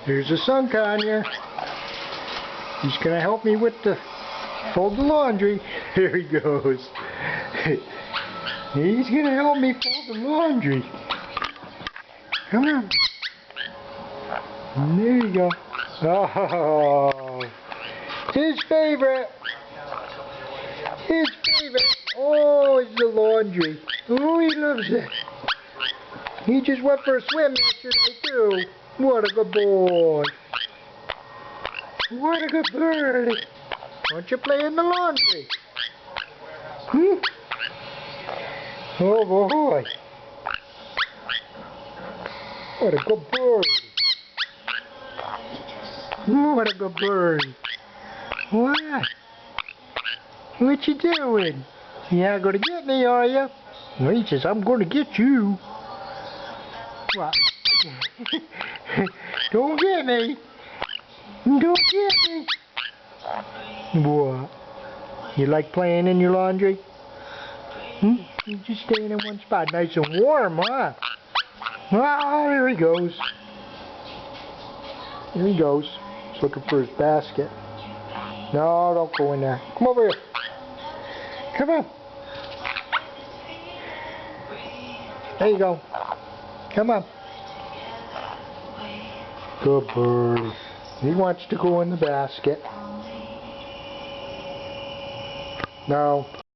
There's a Sun Conure. He's going to help me with the fold the laundry. There he goes. He's going to help me fold the laundry. Come on. There you go. Oh, his favorite. His favorite. Oh, it's the laundry. Oh, he loves it. He just went for a swim yesterday too. What a good boy. What a good bird. Why don't you play in the laundry? Hmm? Oh boy. What a good bird. What a good bird. What? What you doing? You're not going to get me, are you? Well, he says, I'm going to get you. What? Don't get me. Don't get me. What? You like playing in your laundry? You're just staying in one spot. Nice and warm, huh? Oh, there he goes. Here he goes. He's looking for his basket. No, don't go in there. Come over here. Come on. There you go. Come on. Good bird. He wants to go in the basket. No.